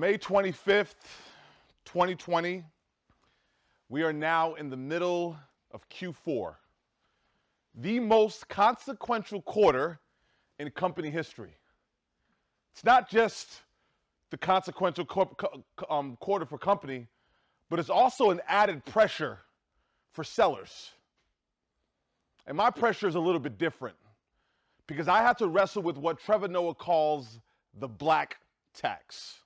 May 25th, 2020. We are now in the middle of Q4, the most consequential quarter in company history. It's not just the consequential quarter for company, but it's also an added pressure for sellers. And my pressure is a little bit different because I have to wrestle with what Trevor Noah calls the black tax.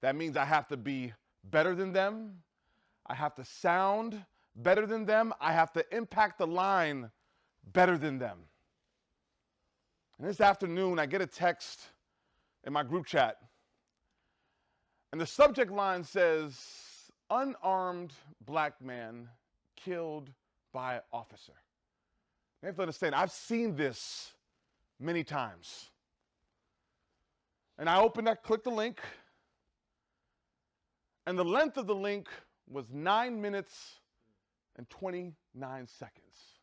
That means I have to be better than them. I have to sound better than them. I have to impact the line better than them. And this afternoon, I get a text in my group chat, and the subject line says, "Unarmed black man killed by officer." You have to understand, I've seen this many times. And I opened that, clicked the link, and the length of the link was 9 minutes and 29 seconds.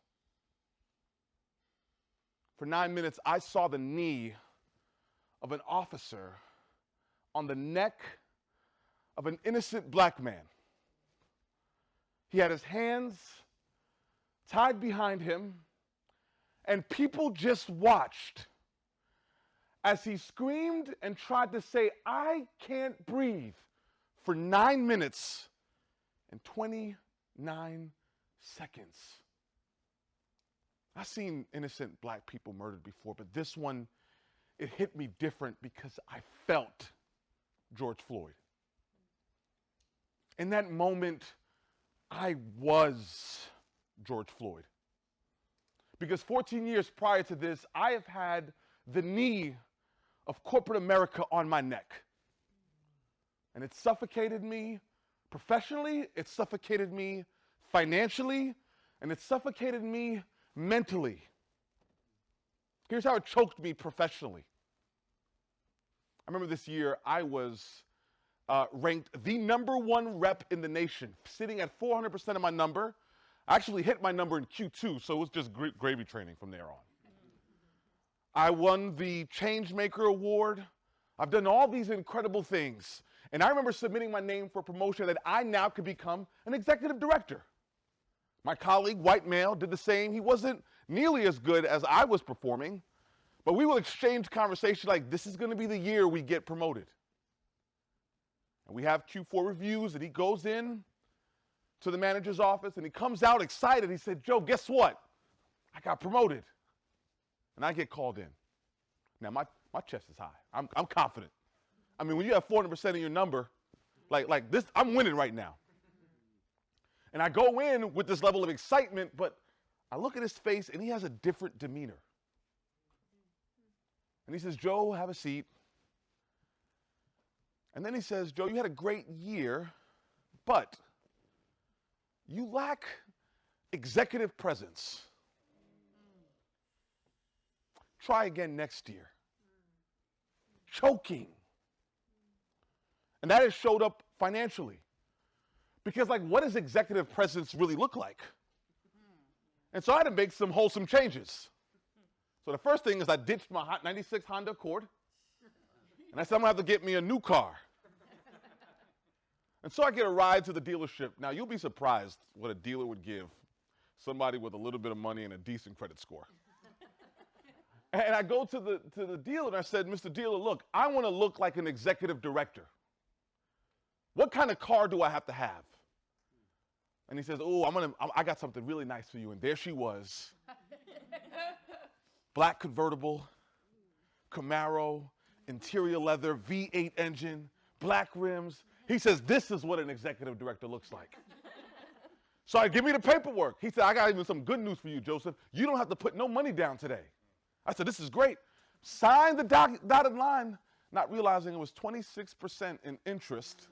For 9 minutes, I saw the knee of an officer on the neck of an innocent black man. He had his hands tied behind him, and people just watched as he screamed and tried to say, "I can't breathe," for 9 minutes and 29 seconds. I've seen innocent black people murdered before, but this one, it hit me different because I felt George Floyd. In that moment, I was George Floyd. Because 14 years prior to this, I have had the knee of corporate America on my neck. And it suffocated me professionally, it suffocated me financially, and it suffocated me mentally. Here's how it choked me professionally. I remember this year I was ranked the #1 rep in the nation, sitting at 400% of my number. I actually hit my number in Q2, so it was just gravy training from there on. I won the Changemaker Award. I've done all these incredible things. And I remember submitting my name for promotion that I now could become an executive director. My colleague, white male, did the same. He wasn't nearly as good as I was performing, but we will exchange conversation like, this is going to be the year we get promoted. And we have Q4 reviews, and he goes in to the manager's office, and he comes out excited. He said, "Joe, guess what? I got promoted." And I get called in. Now, my chest is high. I'm confident. I mean, when you have 400% of your number, like this, I'm winning right now. And I go in with this level of excitement, but I look at his face, and he has a different demeanor. And he says, "Joe, have a seat." And then he says, "Joe, you had a great year, but you lack executive presence. Try again next year." Choking. And that has showed up financially. Because, what does executive presence really look like? And so I had to make some wholesome changes. So the first thing is I ditched my 96 Honda Accord. And I said, I'm going to have to get me a new car. And so I get a ride to the dealership. Now, you'll be surprised what a dealer would give somebody with a little bit of money and a decent credit score. And I go to the dealer, and I said, "Mr. Dealer, look, I want to look like an executive director. What kind of car do I have to have?" And he says, "Oh, I got something really nice for you." And there she was. Black convertible, Camaro, interior leather, V8 engine, black rims. He says, "This is what an executive director looks like." So I give me the paperwork. He said, "I got even some good news for you, Joseph. You don't have to put no money down today." I said, "This is great." Signed the dotted line, not realizing it was 26% in interest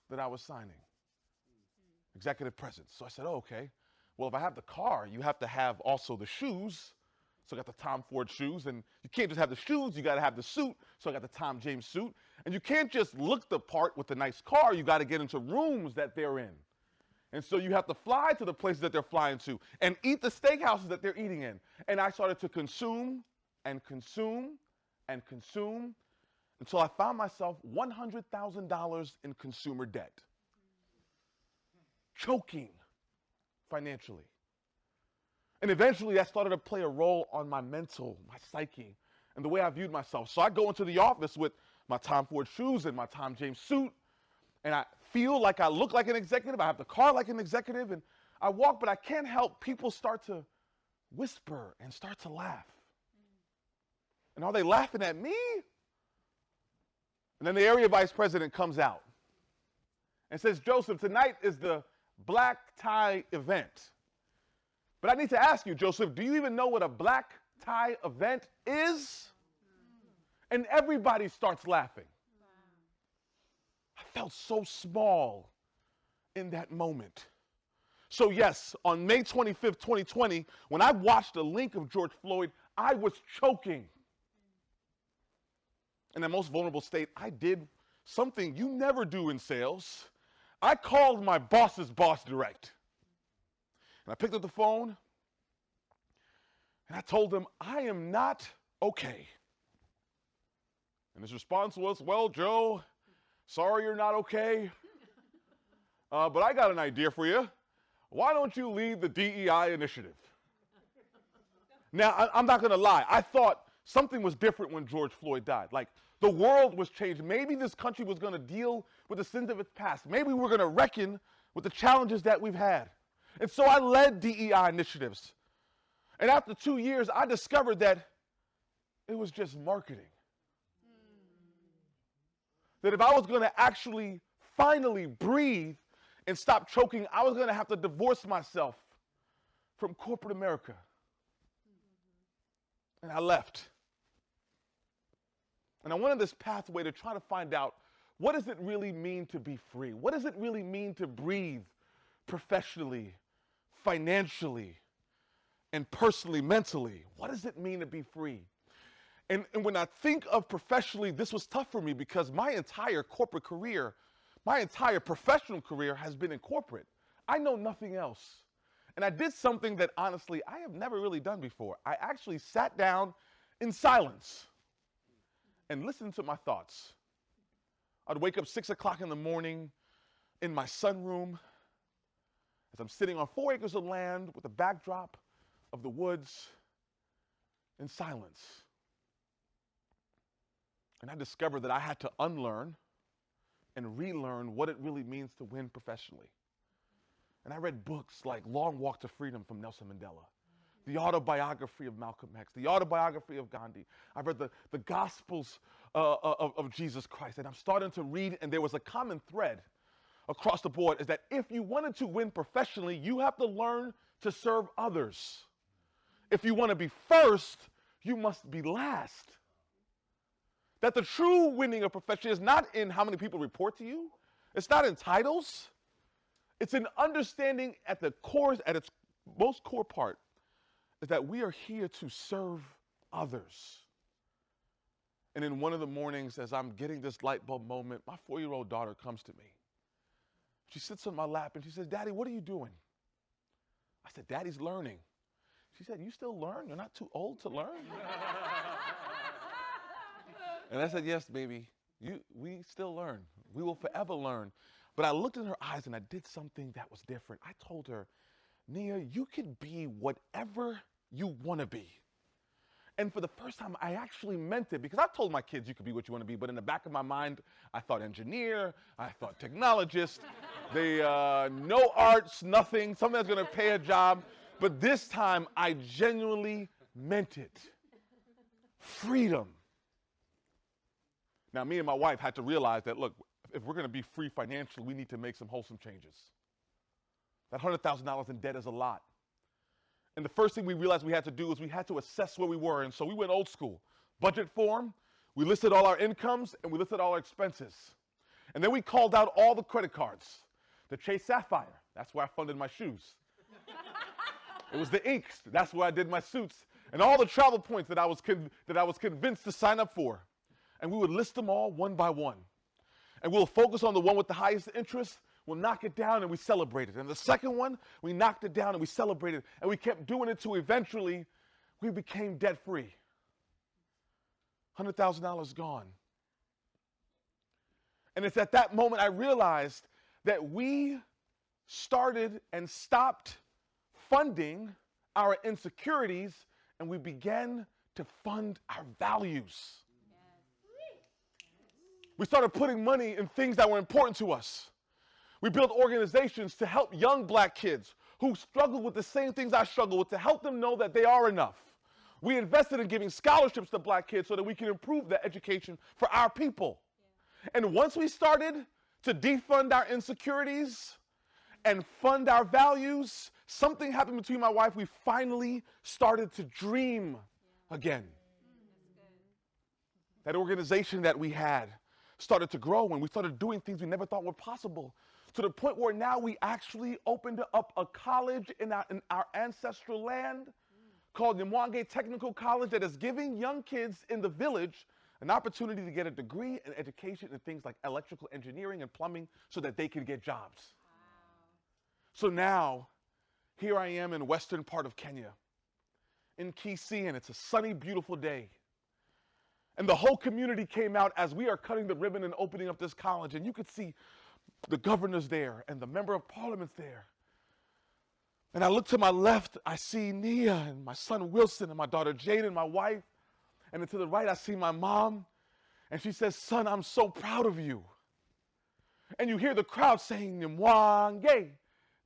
that I was signing. Executive presence. So I said, "Oh, okay. Well, if I have the car, you have to have also the shoes." So I got the Tom Ford shoes, and you can't just have the shoes, you got to have the suit. So I got the Tom James suit. And you can't just look the part with the nice car, you got to get into rooms that they're in. And so you have to fly to the places that they're flying to and eat the steakhouses that they're eating in. And I started to consume and consume and consume. until I found myself $100,000 in consumer debt, choking financially. And eventually that started to play a role on my mental, my psyche, and the way I viewed myself. So I go into the office with my Tom Ford shoes and my Tom James suit, and I feel like I look like an executive. I have the car like an executive, and I walk, but I can't help people start to whisper and start to laugh. And are they laughing at me? And then the area vice president comes out and says, Joseph, tonight is the black tie event. But I need to ask you, Joseph, do you even know what a black tie event is? And everybody starts laughing. I felt so small in that moment. So yes, on May 25th, 2020, when I watched the link of George Floyd, I was choking. In that most vulnerable state, I did something you never do in sales. I called my boss's boss direct. And I picked up the phone, and I told him, I am not okay. And his response was, well, Joe, sorry you're not okay, but I got an idea for you. Why don't you lead the DEI initiative? Now, I'm not going to lie. I thought something was different when George Floyd died. Like, the world was changed. Maybe this country was going to deal with the sins of its past. Maybe we were going to reckon with the challenges that we've had. And so I led DEI initiatives. And after 2 years, I discovered that it was just marketing. That if I was going to actually finally breathe and stop choking, I was going to have to divorce myself from corporate America. And I left. And I went on this pathway to try to find out, what does it really mean to be free? What does it really mean to breathe professionally, financially, and personally, mentally? What does it mean to be free? And when I think of professionally, this was tough for me because my entire corporate career, my entire professional career has been in corporate. I know nothing else. And I did something that honestly I have never really done before. I actually sat down in silence and listened to my thoughts. I'd wake up 6 o'clock in the morning in my sunroom as I'm sitting on 4 acres of land with a backdrop of the woods in silence. And I discovered that I had to unlearn and relearn what it really means to win professionally. And I read books like Long Walk to Freedom from Nelson Mandela, the autobiography of Malcolm X, the autobiography of Gandhi. I've read the Gospels of Jesus Christ, and I'm starting to read, and there was a common thread across the board, is that if you wanted to win professionally, you have to learn to serve others. If you want to be first, you must be last. That the true winning of profession is not in how many people report to you. It's not in titles. It's an understanding at the core, at its most core part, is that we are here to serve others. And in one of the mornings, as I'm getting this light bulb moment, my 4-year-old daughter comes to me. She sits on my lap and she says, Daddy, what are you doing? I said, Daddy's learning. She said, you still learn? You're not too old to learn? And I said, yes, baby, we still learn. We will forever learn. But I looked in her eyes and I did something that was different. I told her, Nia, you can be whatever you want to be. And for the first time, I actually meant it, because I told my kids you could be what you want to be, but in the back of my mind, I thought engineer, I thought technologist, no arts, nothing, something that's going to pay a job. But this time, I genuinely meant it. Freedom. Now, me and my wife had to realize that, look, if we're going to be free financially, we need to make some wholesome changes. That $100,000 in debt is a lot. And the first thing we realized we had to do is we had to assess where we were. And so we went old school. Budget form, we listed all our incomes, and we listed all our expenses. And then we called out all the credit cards. The Chase Sapphire, that's where I funded my shoes. It was the Inks, that's where I did my suits. And all the travel points that I was convinced to sign up for. And we would list them all one by one. And we'll focus on the one with the highest interest. We'll knock it down and we celebrate it. And the second one, we knocked it down and we celebrated. And we kept doing it till eventually we became debt-free. $100,000 gone. And it's at that moment I realized that we started and stopped funding our insecurities, and we began to fund our values. We started putting money in things that were important to us. We built organizations to help young black kids who struggle with the same things I struggle with, to help them know that they are enough. We invested in giving scholarships to black kids so that we can improve the education for our people. And once we started to defund our insecurities and fund our values, something happened between my wife. We finally started to dream again. That organization that we had started to grow, and we started doing things we never thought were possible, to the point where now we actually opened up a college in our ancestral land called Nyamwange Technical College that is giving young kids in the village an opportunity to get a degree and education in things like electrical engineering and plumbing so that they can get jobs. Wow. So now, here I am in western part of Kenya, in Kisii, and it's a sunny, beautiful day. And the whole community came out as we are cutting the ribbon and opening up this college, and you could see the governor's there and the member of parliament's there. And I look to my left, I see Nia and my son Wilson and my daughter Jade and my wife. And then to the right, I see my mom. And she says, "Son, I'm so proud of you." And you hear the crowd saying, "Nyamwange,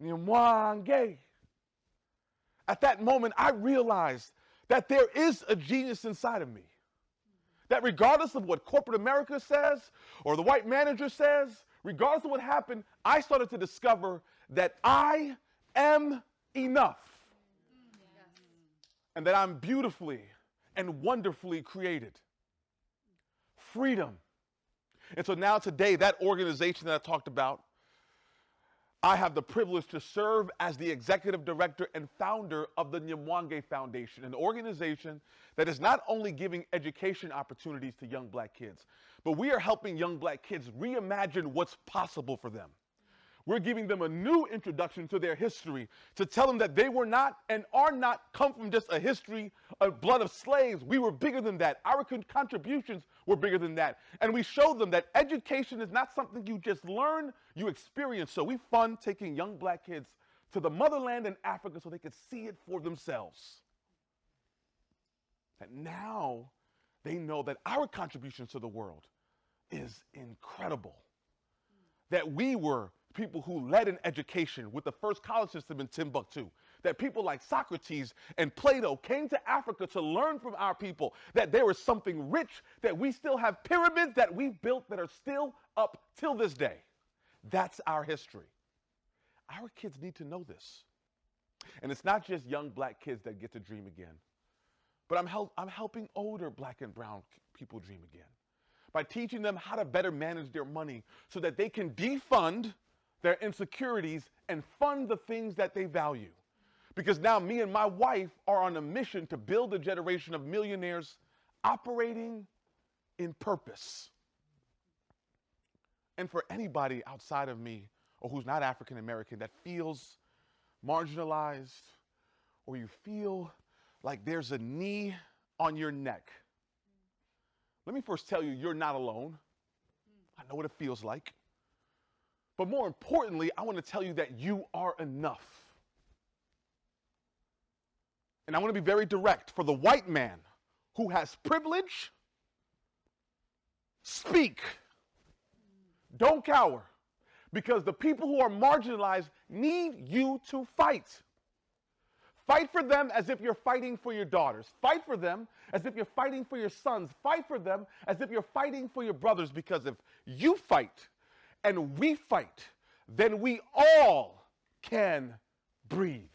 Nyamwange." At that moment, I realized that there is a genius inside of me. That regardless of what corporate America says or the white manager says, regardless of what happened, I started to discover that I am enough. And that I'm beautifully and wonderfully created. Freedom. And so now today, that organization that I talked about, I have the privilege to serve as the executive director and founder of the Nyamwange Foundation, an organization that is not only giving education opportunities to young black kids, but we are helping young black kids reimagine what's possible for them. We're giving them a new introduction to their history, to tell them that they were not and are not come from just a history of blood of slaves. We were bigger than that. Our contributions were bigger than that. And we show them that education is not something you just learn, you experience. So we fund taking young black kids to the motherland in Africa so they could see it for themselves. And now they know that our contributions to the world is incredible. That we were people who led in education with the first college system in Timbuktu, that people like Socrates and Plato came to Africa to learn from our people, that there is something rich, that we still have pyramids that we've built that are still up till this day. That's our history. Our kids need to know this. And it's not just young black kids that get to dream again, but I'm helping older black and brown people dream again by teaching them how to better manage their money so that they can defund their insecurities and fund the things that they value. Because now me and my wife are on a mission to build a generation of millionaires operating in purpose. And for anybody outside of me or who's not African American that feels marginalized, or you feel like there's a knee on your neck, let me first tell you, you're not alone. I know what it feels like. But more importantly, I want to tell you that you are enough. And I want to be very direct. For the white man who has privilege, speak. Don't cower. Because the people who are marginalized need you to fight. Fight for them as if you're fighting for your daughters. Fight for them as if you're fighting for your sons. Fight for them as if you're fighting for your brothers. Because if you fight and we fight, then we all can breathe.